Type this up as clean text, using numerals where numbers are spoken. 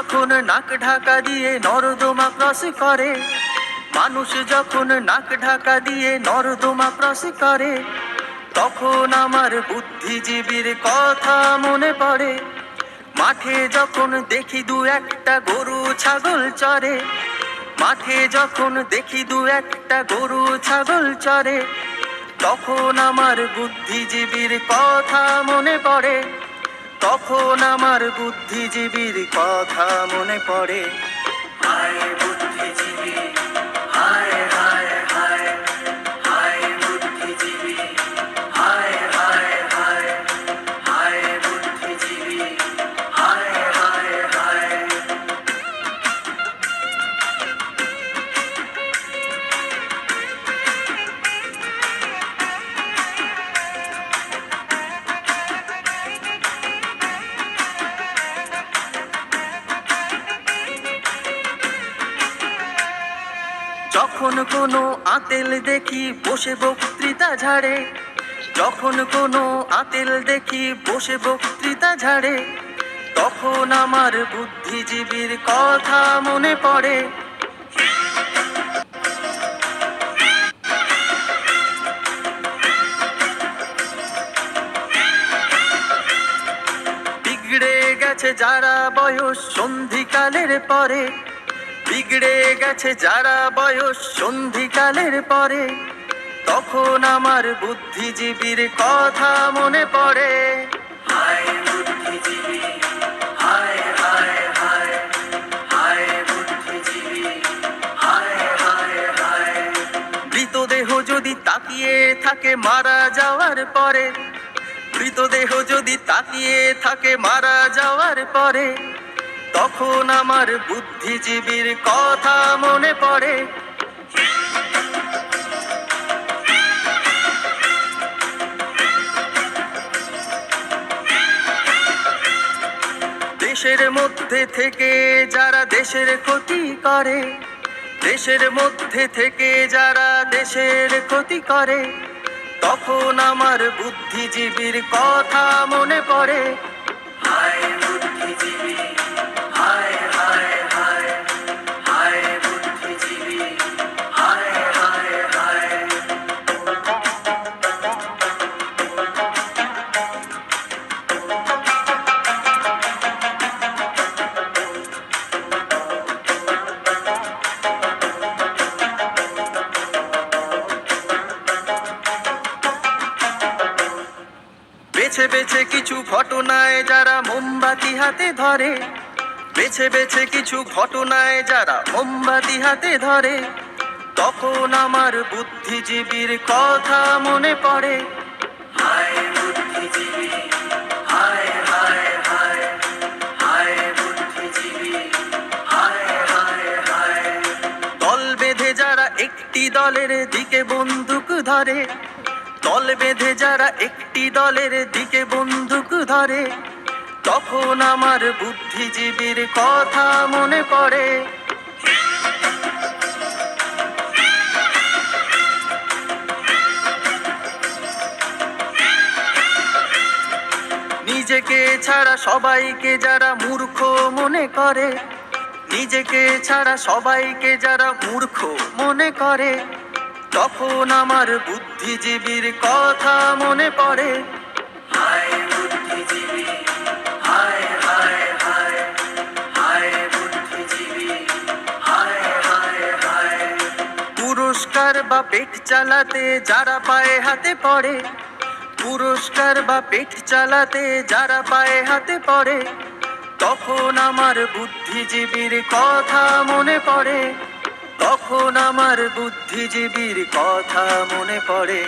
যখন নাক ঢাকা দিয়ে নর্দমা ক্রস করে, মানুষ যখন নাক ঢাকা দিয়ে নর্দমা ক্রস করে, তখন আমার বুদ্ধিজীবীর কথা মনে পড়ে। মাঠে যখন দেখি দু একটা গরু ছাগল চরে, মাঠে যখন দেখি দু একটা গরু ছাগল চরে, তখন আমার বুদ্ধিজীবীর কথা মনে পড়ে, তখন আমার বুদ্ধিজীবীর কথা মনে পড়ে। হায় বুদ্ধিজীবী, হায় হায় হায়, হায় বুদ্ধিজীবী, হায় হায় হায়, হায় বুদ্ধিজীবী, হায় হায় হায়। যখন কোনো আতেল দেখি বসে বক্তৃতা ঝাড়ে, যখন কোনো আতেল দেখি বসে বক্তৃতা ঝাড়ে, তখন আমার বুদ্ধিজীবীর কথা মনে পড়ে। বিগড়ে গেছে যারা বয়স সন্ধিকালের পরে, বিগড়ে গেছে যারা বয়স সন্ধিকালের পরে, তখন আমার বুদ্ধিজীবীর কথা মনে পড়ে। হায় বুদ্ধিজীবী, হায় হায় হায়, হায় বুদ্ধিজীবী, হায় হায় হায়। মৃতদেহ যদি তাকিয়ে থাকে মারা যাওয়ার পরে, মৃতদেহ যদি তাকিয়ে থাকে মারা যাওয়ার পরে, তখন আমার বুদ্ধিজীবীর কথা মনে পড়ে। দেশের মধ্যে থেকে যারা দেশের ক্ষতি করে, দেশের মধ্যে থেকে যারা দেশের ক্ষতি করে, তখন আমার বুদ্ধিজীবীর কথা মনে পড়ে। হায় বুদ্ধিজীবী, হায় হায় হায়, হায় বুদ্ধিজীবী, হায় হায় হায়। বেছে বেছে কিছু ঘটনায় যারা মোমবাতি হাতে ধরে, বেছে বেছে কিছু ঘটনায় যারা মোমবাতি হাতে ধরে, তখন আমার বুদ্ধিজীবীর কথা মনে পড়ে। হায় বুদ্ধিজীবী, হায় হায় হায়, হায় বুদ্ধিজীবী, হায় হায় হায়। দল বেঁধে যারা একটি দলের দিকে বন্দুক ধরে, দল বেঁধে যারা একটি দলের দিকে বন্দুক ধরে, তখন আমার বুদ্ধিজীবীর কথা মনে পড়ে। নিজেকে ছাড়া সবাইকে যারা মূর্খ মনে করে, নিজেকে ছাড়া সবাইকে যারা মূর্খ মনে করে, তখন আমার বুদ্ধিজীবীর কথা মনে পড়ে। হায় বুদ্ধিজীবী, হায় হায় হায়, হায় বুদ্ধিজীবী, হায় হায় হায়। পুরস্কার বা পেট চালাতে যারা পায়ে হাতে পড়ে, পুরস্কার বা পেট চালাতে যারা পায়ে হাতে পড়ে, তখন আমার বুদ্ধিজীবীর কথা মনে পড়ে, তখন আমার বুদ্ধিজীবীর কথা মনে পড়ে।